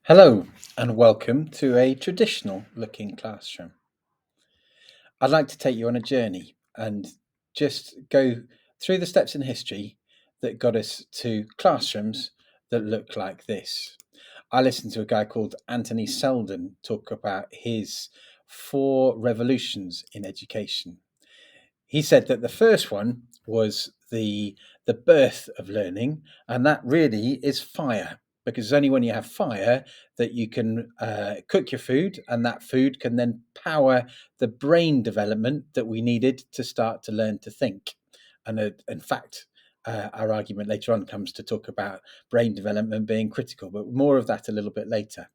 Hello and welcome to a traditional looking classroom. I'd like to take you on a journey and just go through the steps in history that got us to classrooms that look like this. I listened to a guy called Anthony Seldon talk about his four revolutions in education. He said that the first one was the birth of learning, and that really is fire, because it's only when you have fire that you can cook your food, and that food can then power the brain development that we needed to start to learn to think. And in fact, our argument later on comes to talk about brain development being critical, but more of that a little bit later.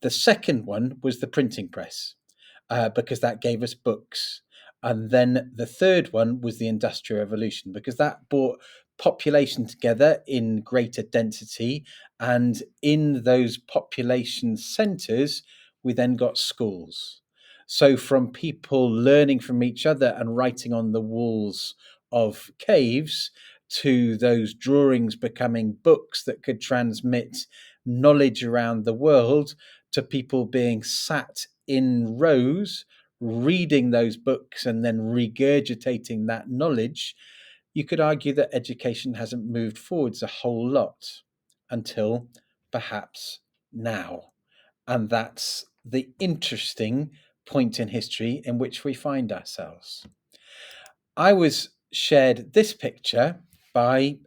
The second one was the printing press, because that gave us books. And then the third one was the Industrial Revolution, because that brought population together in greater density. And in those population centres, we then got schools. So from people learning from each other and writing on the walls of caves to those drawings becoming books that could transmit knowledge around the world, to people being sat in rows reading those books and then regurgitating that knowledge, you could argue that education hasn't moved forwards a whole lot until perhaps now. And that's the interesting point in history in which we find ourselves. I was shared this picture by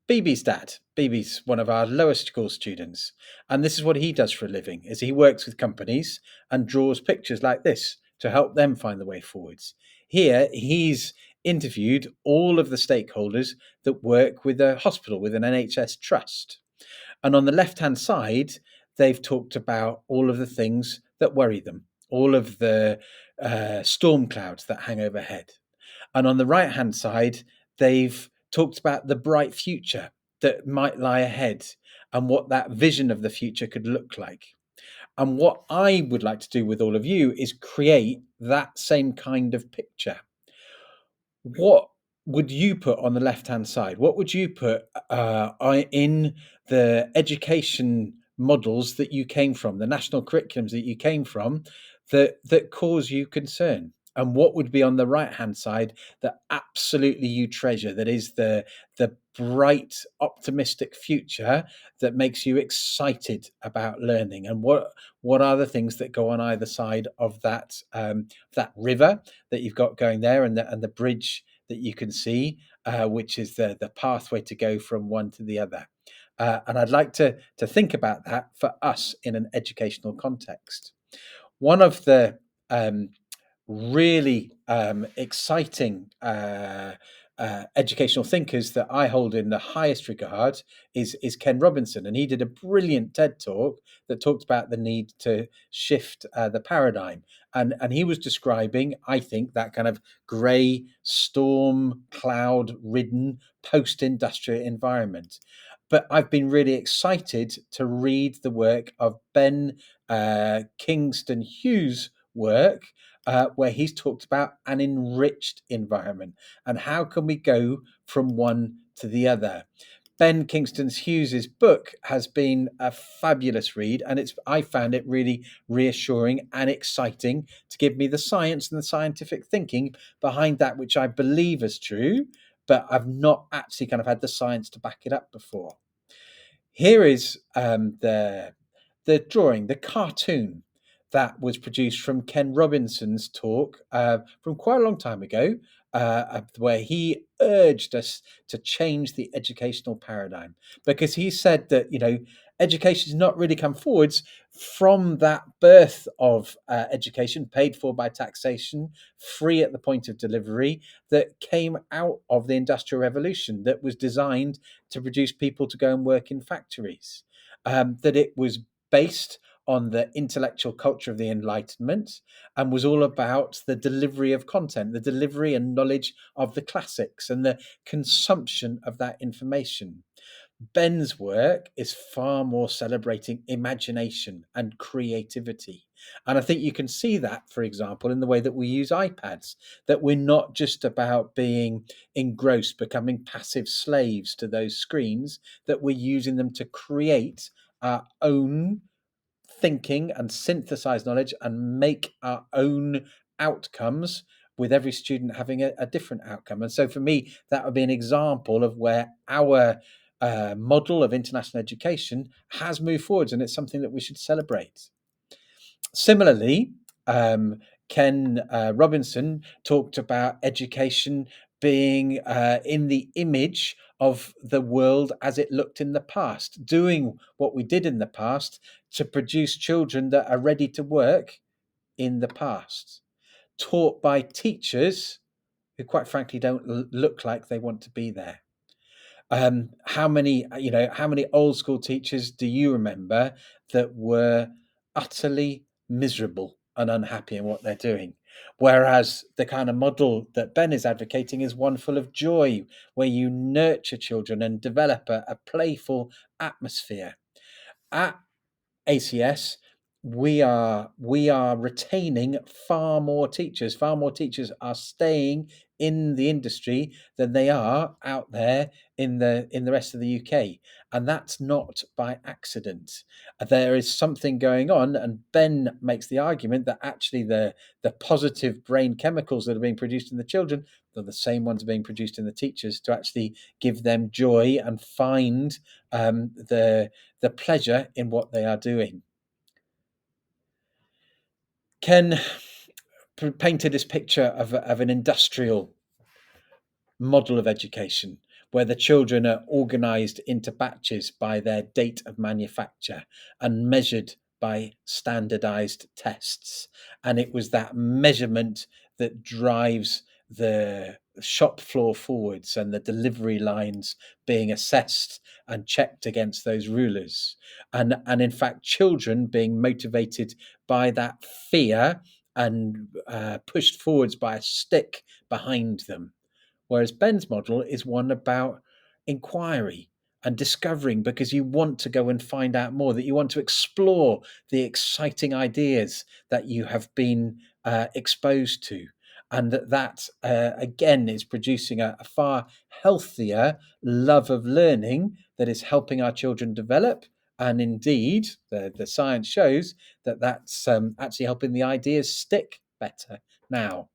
BB's dad. BB's one of our lowest school students, and this is what he does for a living: is he works with companies and draws pictures like this to help them find the way forwards. Here, he's interviewed all of the stakeholders that work with a hospital, with an NHS trust, and on the left-hand side, they've talked about all of the things that worry them, all of the storm clouds that hang overhead. And on the right hand side, they've talked about the bright future that might lie ahead and what that vision of the future could look like. And what I would like to do with all of you is create that same kind of picture. What would you put on the left hand side? What would you put in the education models that you came from, the national curriculums that you came from, that cause you concern? And what would be on the right hand side that absolutely you treasure, that is the bright optimistic future that makes you excited about learning? And what are the things that go on either side of that river that you've got going there, and the bridge that you can see, which is the pathway to go from one to the other? And I'd like to think about that for us in an educational context. One of the really exciting educational thinkers that I hold in the highest regard is Ken Robinson, and he did a brilliant TED talk that talked about the need to shift the paradigm, and he was describing, I think, that kind of grey, storm cloud ridden post-industrial environment. But I've been really excited to read the work of Ben Kingston Hughes' work, where he's talked about an enriched environment and how can we go from one to the other. Ben Kingston Hughes's book has been a fabulous read, and I found it really reassuring and exciting to give me the science and the scientific thinking behind that which I believe is true, but I've not actually kind of had the science to back it up before. Here is the drawing, the cartoon that was produced from Ken Robinson's talk from quite a long time ago, where he urged us to change the educational paradigm, because he said that education has not really come forwards from that birth of education paid for by taxation, free at the point of delivery, that came out of the Industrial Revolution, that was designed to produce people to go and work in factories, that it was based on the intellectual culture of the Enlightenment and was all about the delivery of content, the delivery and knowledge of the classics, and the consumption of that information. Ben's work is far more celebrating imagination and creativity. And I think you can see that, for example, in the way that we use iPads, that we're not just about being engrossed, becoming passive slaves to those screens, that we're using them to create our own thinking and synthesize knowledge and make our own outcomes, with every student having a different outcome. And so for me, that would be an example of where our model of international education has moved forwards, and it's something that we should celebrate. Similarly, Ken Robinson talked about education being in the image of the world as it looked in the past, doing what we did in the past to produce children that are ready to work in the past, taught by teachers who, quite frankly, don't look like they want to be there. How many old school teachers do you remember that were utterly miserable and unhappy in what they're doing? Whereas the kind of model that Ben is advocating is one full of joy, where you nurture children and develop a playful atmosphere. At ACS, we are retaining far more teachers. Far more teachers are staying in the industry than they are out there in the rest of the UK, and that's not by accident. There is something going on, and Ben makes the argument that actually the positive brain chemicals that are being produced in the children are the same ones being produced in the teachers to actually give them joy and find the pleasure in what they are doing. Ken painted this picture of an industrial model of education where the children are organized into batches by their date of manufacture and measured by standardized tests. And it was that measurement that drives the shop floor forwards and the delivery lines being assessed and checked against those rulers. And in fact, children being motivated by that fear and pushed forwards by a stick behind them. Whereas Ben's model is one about inquiry and discovering, because you want to go and find out more, that you want to explore the exciting ideas that you have been exposed to. And that again, is producing a far healthier love of learning that is helping our children develop. And indeed, the science shows that that's actually helping the ideas stick better now.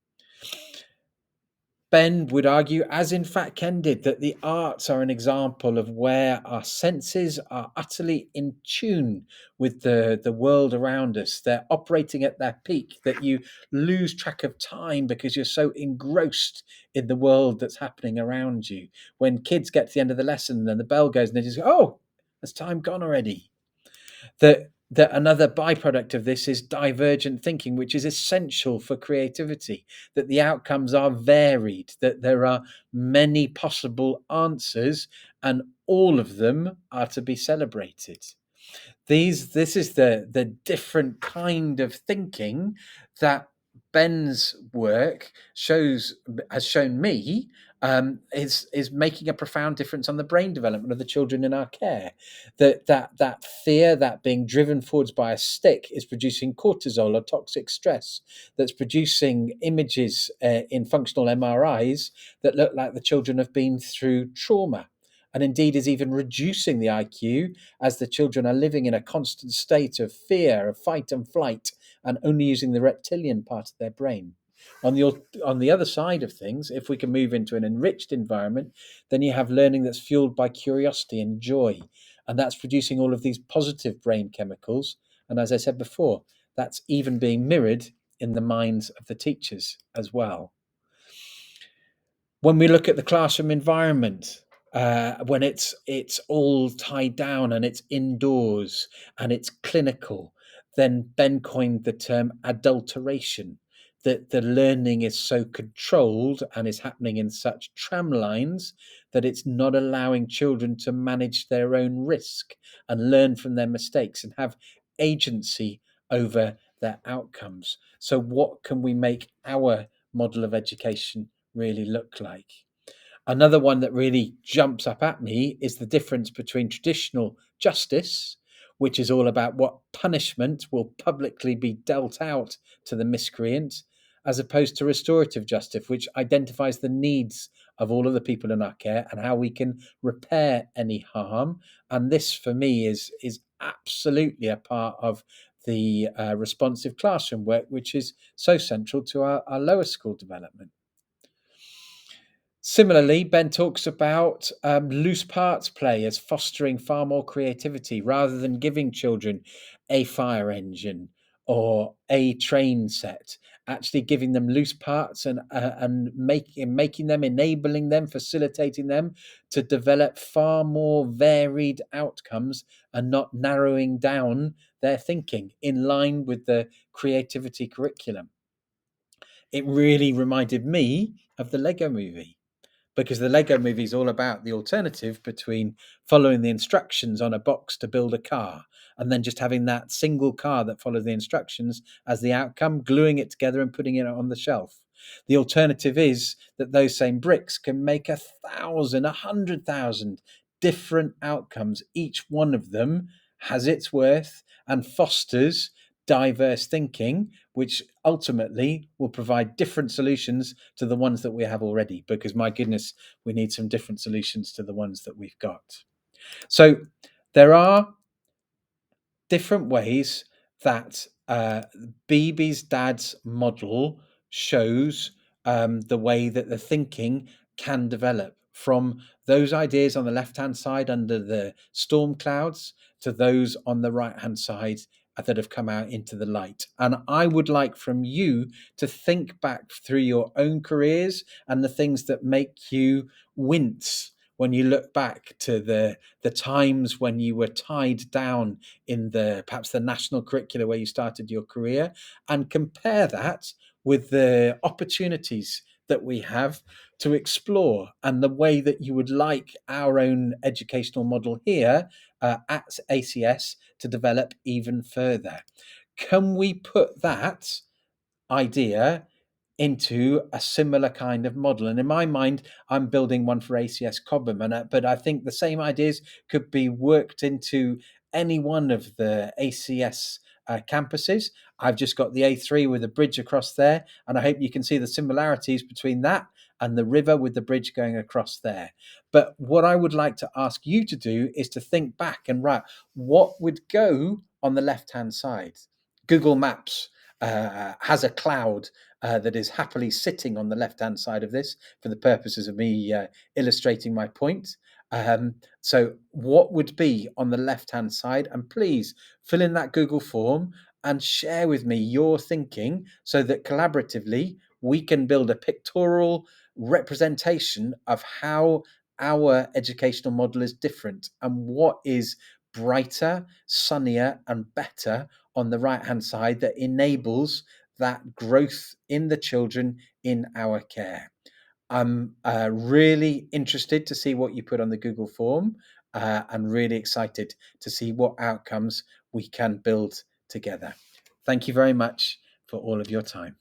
Ben would argue, as in fact Ken did, that the arts are an example of where our senses are utterly in tune with the world around us. They're operating at their peak, that you lose track of time because you're so engrossed in the world that's happening around you. When kids get to the end of the lesson and the bell goes and they just go, oh, has time gone already? That another byproduct of this is divergent thinking, which is essential for creativity, that the outcomes are varied, that there are many possible answers, and all of them are to be celebrated. This is the different kind of thinking that Ben's work has shown me is making a profound difference on the brain development of the children in our care. That fear, that being driven forwards by a stick, is producing cortisol or toxic stress. That's producing images in functional MRIs that look like the children have been through trauma, and indeed is even reducing the IQ as the children are living in a constant state of fear, of fight and flight, and only using the reptilian part of their brain. On the other side of things, if we can move into an enriched environment, then you have learning that's fueled by curiosity and joy, and that's producing all of these positive brain chemicals. And as I said before, that's even being mirrored in the minds of the teachers as well. When we look at the classroom environment, when it's all tied down and it's indoors and it's clinical, then Ben coined the term adulteration, that the learning is so controlled and is happening in such tramlines that it's not allowing children to manage their own risk and learn from their mistakes and have agency over their outcomes. So what can we make our model of education really look like? Another one that really jumps up at me is the difference between traditional justice, which is all about what punishment will publicly be dealt out to the miscreant, as opposed to restorative justice, which identifies the needs of all of the people in our care and how we can repair any harm. And this, for me, is absolutely a part of the responsive classroom work, which is so central to our lower school development. Similarly, Ben talks about loose parts play as fostering far more creativity rather than giving children a fire engine or a train set. Actually, giving them loose parts and making them, enabling them, facilitating them to develop far more varied outcomes and not narrowing down their thinking in line with the creativity curriculum. It really reminded me of the Lego movie, because the Lego movie is all about the alternative between following the instructions on a box to build a car and then just having that single car that followed the instructions as the outcome, gluing it together and putting it on the shelf. The alternative is that those same bricks can make 1,000, 100,000 different outcomes. Each one of them has its worth and fosters diverse thinking, which ultimately will provide different solutions to the ones that we have already, because my goodness, we need some different solutions to the ones that we've got. So there are different ways that BB's dad's model shows the way that the thinking can develop from those ideas on the left hand side under the storm clouds to those on the right hand side that have come out into the light. And I would like from you to think back through your own careers and the things that make you wince when you look back to the times when you were tied down in the perhaps the national curricula where you started your career, and compare that with the opportunities that we have to explore and the way that you would like our own educational model here at ACS to develop even further. Can we put that idea into a similar kind of model? And in my mind, I'm building one for ACS Cobham, but I think the same ideas could be worked into any one of the ACS campuses. I've just got the A3 with a bridge across there, and I hope you can see the similarities between that and the river with the bridge going across there. But what I would like to ask you to do is to think back and write what would go on the left hand side. Google Maps has a cloud that is happily sitting on the left hand side of this for the purposes of me illustrating my point. So, what would be on the left hand side? And please fill in that Google form and share with me your thinking so that collaboratively we can build a pictorial representation of how our educational model is different and what is brighter, sunnier, and better on the right hand side that enables that growth in the children in our care. I'm really interested to see what you put on the Google form and really excited to see what outcomes we can build together. Thank you very much for all of your time.